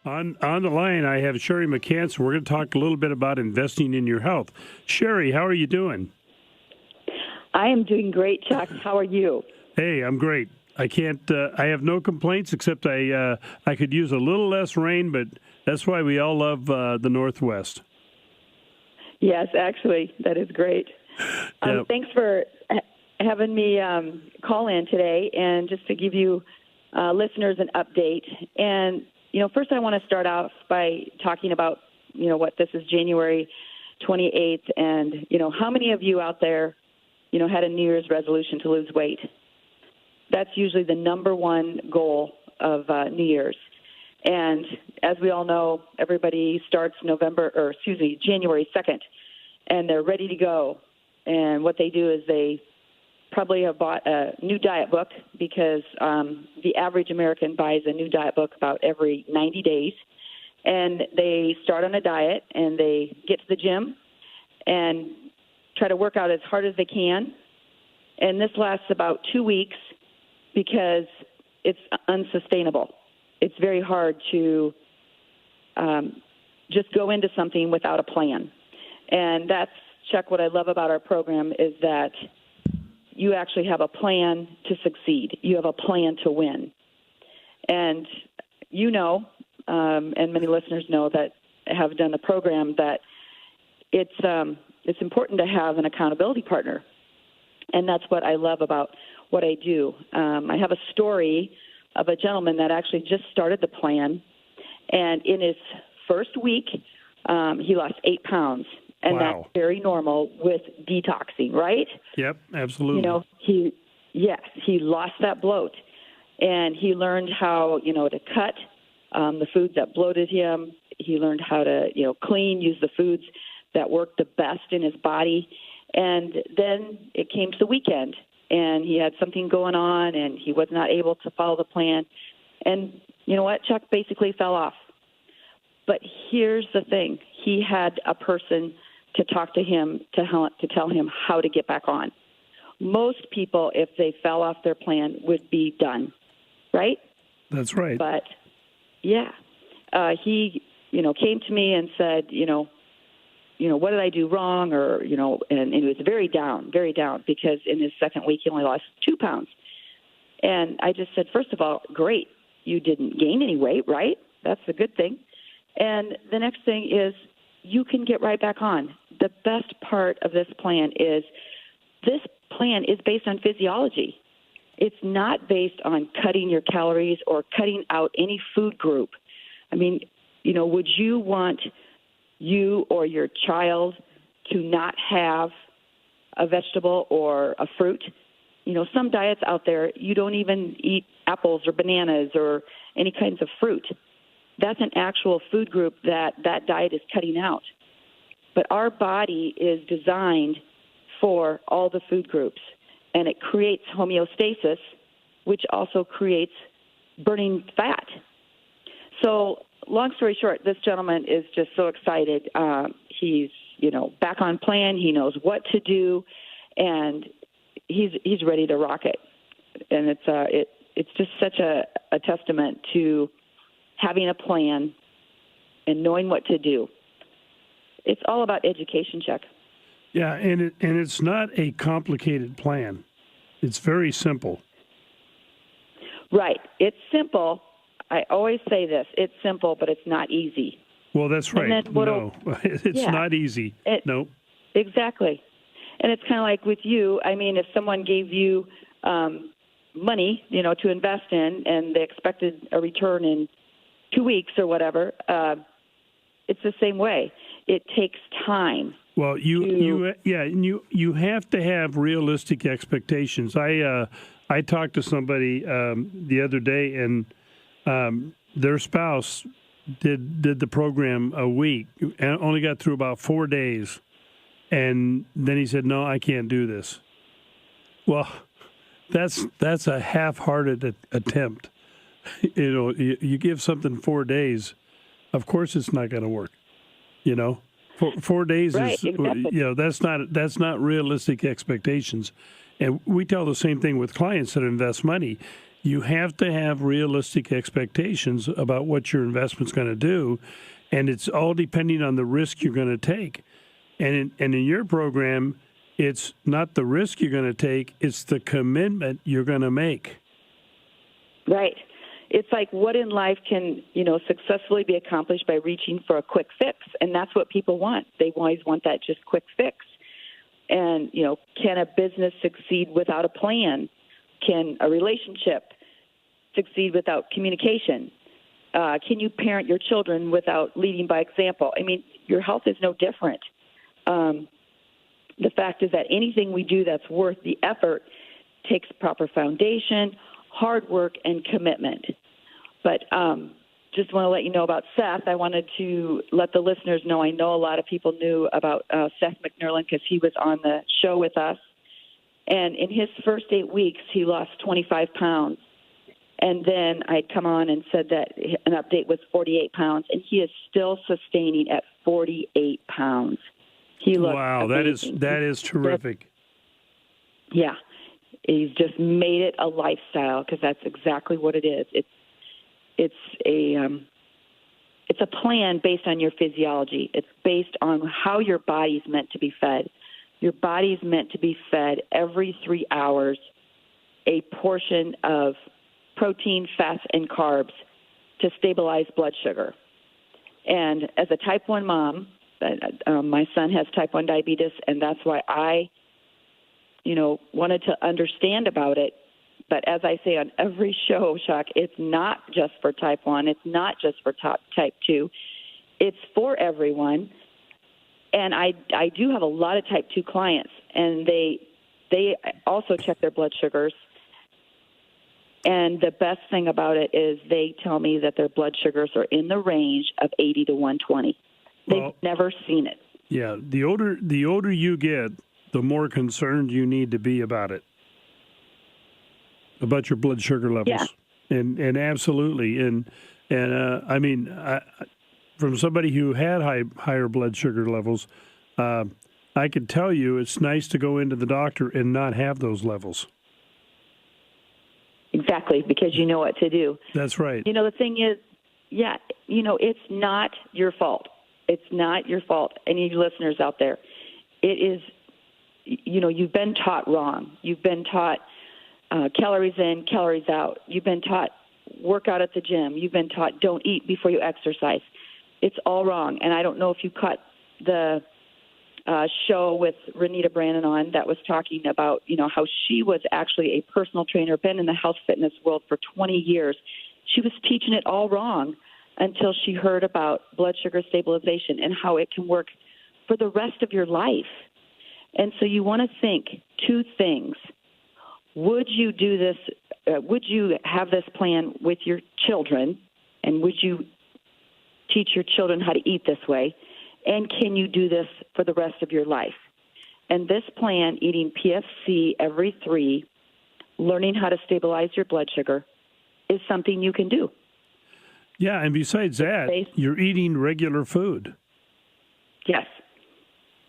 On the line, I have Sherry McCants. We're going to talk a little bit about investing in your health. Sherry, how are you doing? I am doing great, Chuck. How are you? Hey, I'm great. I can't. I have no complaints except I could use a little less rain, but that's why we all love the Northwest. Yes, actually, that is great. Yep. Thanks for having me call in today, and just to give you listeners an update. And first I want to start off by talking about what this is, January 28th, and how many of you out there had a New Year's resolution to lose weight? That's usually the number one goal of New Year's. And as we all know, everybody starts January 2nd, and they're ready to go. And what they do is they probably have bought a new diet book, because the average American buys a new diet book about every 90 days. And they start on a diet, and they get to the gym and try to work out as hard as they can. And this lasts about 2 weeks because it's unsustainable. It's very hard to just go into something without a plan. And that's, Chuck, what I love about our program is that you actually have a plan to succeed. You have a plan to win. And and many listeners know that have done the program, that it's important to have an accountability partner. And that's what I love about what I do. I have a story of a gentleman that actually just started the plan, and in his first week, he lost 8 pounds. And Wow. That's very normal with detoxing, right? Yep, absolutely. He lost that bloat, and he learned how, to cut the foods that bloated him. He learned how to, use the foods that worked the best in his body. And then it came to the weekend, and he had something going on, and he was not able to follow the plan. And you know what? Chuck basically fell off. But here's the thing. He had a person to talk to him, to tell him how to get back on. Most people, if they fell off their plan, would be done, right? That's right. But, yeah, he, came to me and said, what did I do wrong? Or, and he was very down, because in his second week he only lost 2 pounds. And I just said, first of all, great, you didn't gain any weight, right? That's a good thing. And the next thing is you can get right back on. The best part of this plan is based on physiology. It's not based on cutting your calories or cutting out any food group. I mean, would you want you or your child to not have a vegetable or a fruit? Some diets out there, you don't even eat apples or bananas or any kinds of fruit. That's an actual food group that diet is cutting out. But our body is designed for all the food groups, and it creates homeostasis, which also creates burning fat. So long story short, this gentleman is just so excited. He's, back on plan. He knows what to do, and he's ready to rock it. And it's just such a testament to having a plan and knowing what to do. It's all about education, Chuck. Yeah, and it's not a complicated plan. It's very simple. Right. It's simple. I always say this. It's simple, but it's not easy. Well, that's right. No, it's not easy. No. Exactly. And it's kind of like with you. I mean, if someone gave you money, to invest in, and they expected a return in 2 weeks or whatever, it's the same way. It takes time. Well, you have to have realistic expectations. I talked to somebody the other day, and their spouse did the program a week and only got through about 4 days, and then he said, "No, I can't do this." Well, that's a half-hearted attempt. You give something 4 days, of course it's not going to work. 4 days right, is exactly. that's not realistic expectations. And we tell the same thing with clients that invest money. you have to have realistic expectations about what your investment's going to do, and it's all depending on the risk you're going to take. And in your program, it's not the risk you're going to take, it's the commitment you're going to make. Right. It's like what in life can, successfully be accomplished by reaching for a quick fix. And that's what people want. They always want that just quick fix. And, can a business succeed without a plan? Can a relationship succeed without communication? Can you parent your children without leading by example? I mean, your health is no different. The fact is that anything we do that's worth the effort takes proper foundation, hard work, and commitment. But just want to let you know about Seth. I wanted to let the listeners know. I know a lot of people knew about Seth McNerlin because he was on the show with us. And in his first 8 weeks, he lost 25 pounds. And then I'd come on and said that an update was 48 pounds, and he is still sustaining at 48 pounds. He looks amazing. that is terrific. Yeah. He's just made it a lifestyle because that's exactly what it is. It's a plan based on your physiology. It's based on how your body's meant to be fed. Your body's meant to be fed every 3 hours a portion of protein, fats, and carbs to stabilize blood sugar. And as a type 1 mom, my son has type 1 diabetes, and that's why I wanted to understand about it. But as I say on every show, Chuck, it's not just for type 1. It's not just for type 2. It's for everyone. And I do have a lot of type 2 clients, and they also check their blood sugars. And the best thing about it is they tell me that their blood sugars are in the range of 80 to 120. They've never seen it. Yeah, the older you get, the more concerned you need to be about it, about your blood sugar levels. Yeah. And absolutely. And I mean, from somebody who had higher blood sugar levels, I could tell you it's nice to go into the doctor and not have those levels. Exactly, because you know what to do. That's right. The thing is, it's not your fault. It's not your fault. Any listeners out there, it is, you've been taught wrong. You've been taught calories in, calories out. You've been taught work out at the gym. You've been taught don't eat before you exercise. It's all wrong. And I don't know if you caught the show with Renita Brannon on that was talking about, how she was actually a personal trainer, been in the health fitness world for 20 years. She was teaching it all wrong until she heard about blood sugar stabilization and how it can work for the rest of your life. And so you want to think two things. Would you do this? Would you have this plan with your children? And would you teach your children how to eat this way? And can you do this for the rest of your life? And this plan, eating PFC every 3, learning how to stabilize your blood sugar, is something you can do. Yeah, and besides that, you're eating regular food. Yes.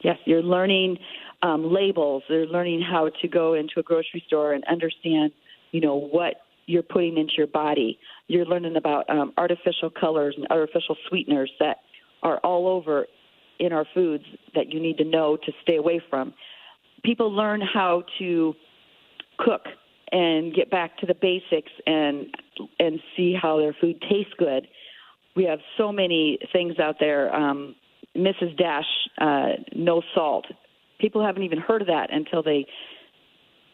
Yes, you're learning labels. You're learning how to go into a grocery store and understand, what you're putting into your body. You're learning about artificial colors and artificial sweeteners that are all over in our foods that you need to know to stay away from. People learn how to cook and get back to the basics and see how their food tastes good. We have so many things out there. Mrs. Dash, no salt. People haven't even heard of that until they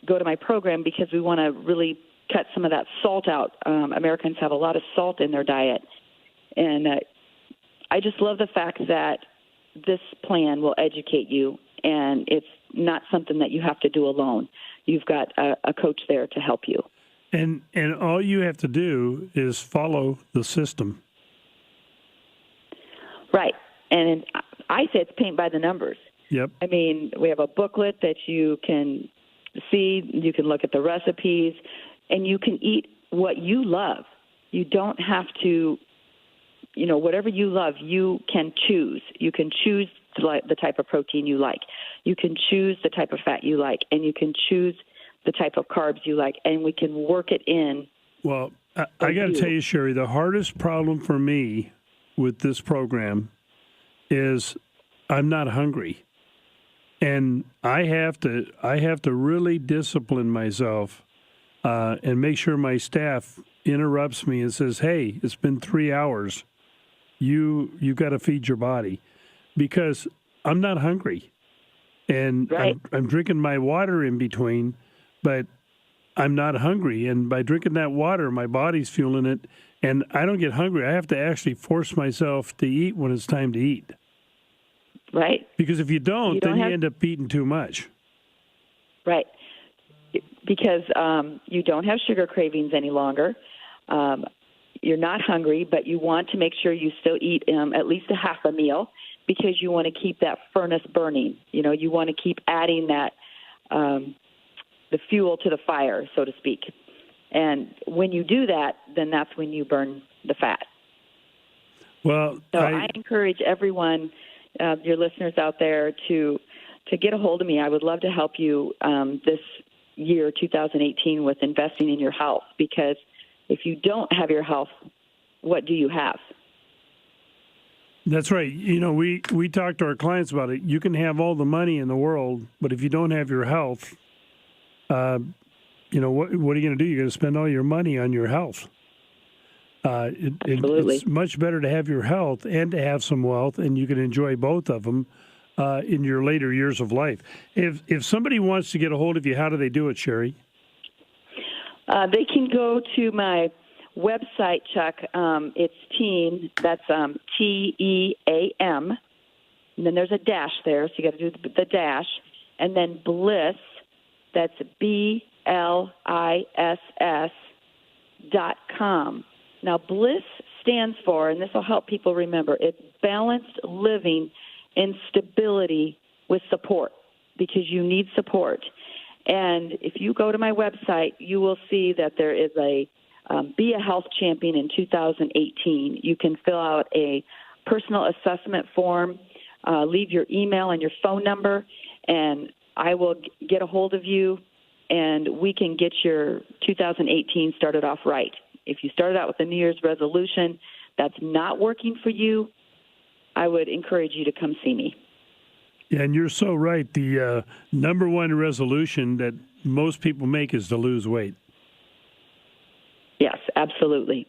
go to my program because we want to really cut some of that salt out. Americans have a lot of salt in their diet. And I just love the fact that this plan will educate you, and it's not something that you have to do alone. You've got a coach there to help you. And all you have to do is follow the system. Right. And I say it's paint by the numbers. Yep. I mean, we have a booklet that you can see. You can look at the recipes, and you can eat what you love. You don't have to, whatever you love, you can choose. You can choose the type of protein you like. You can choose the type of fat you like, and you can choose the type of carbs you like, and we can work it in Well, I got to tell you, Sherry, the hardest problem for me with this program is I'm not hungry. And I have to really discipline myself and make sure my staff interrupts me and says, "Hey, it's been 3 hours. You got to feed your body," because I'm not hungry, and right. I'm drinking my water in between, but I'm not hungry. And by drinking that water, my body's fueling it, and I don't get hungry. I have to actually force myself to eat when it's time to eat. Right. Because if you don't then you end up eating too much. Right. Because you don't have sugar cravings any longer. You're not hungry, but you want to make sure you still eat at least a half a meal because you want to keep that furnace burning. You want to keep adding that the fuel to the fire, so to speak. And when you do that, then that's when you burn the fat. Well, so I encourage everyone, your listeners out there, to get a hold of me. I would love to help you this year, 2018, with investing in your health, because if you don't have your health, what do you have? That's right. We talk to our clients about it. You can have all the money in the world, but if you don't have your health, what are you going to do? You're going to spend all your money on your health. Absolutely. It's much better to have your health and to have some wealth, and you can enjoy both of them in your later years of life. If somebody wants to get a hold of you, how do they do it, Sherry? They can go to my website, Chuck. It's Team. That's TEAM. And then there's a dash there, so you got to do the dash. And then Bliss. That's BLISS.com. Now, Bliss stands for, and this will help people remember, it's balanced living in stability with support, because you need support. And if you go to my website, you will see that there is a Be a Health Champion in 2018. You can fill out a personal assessment form, leave your email and your phone number, and I will get a hold of you, and we can get your 2018 started off right. If you started out with a New Year's resolution that's not working for you, I would encourage you to come see me. Yeah, and you're so right. The number one resolution that most people make is to lose weight. Yes, absolutely.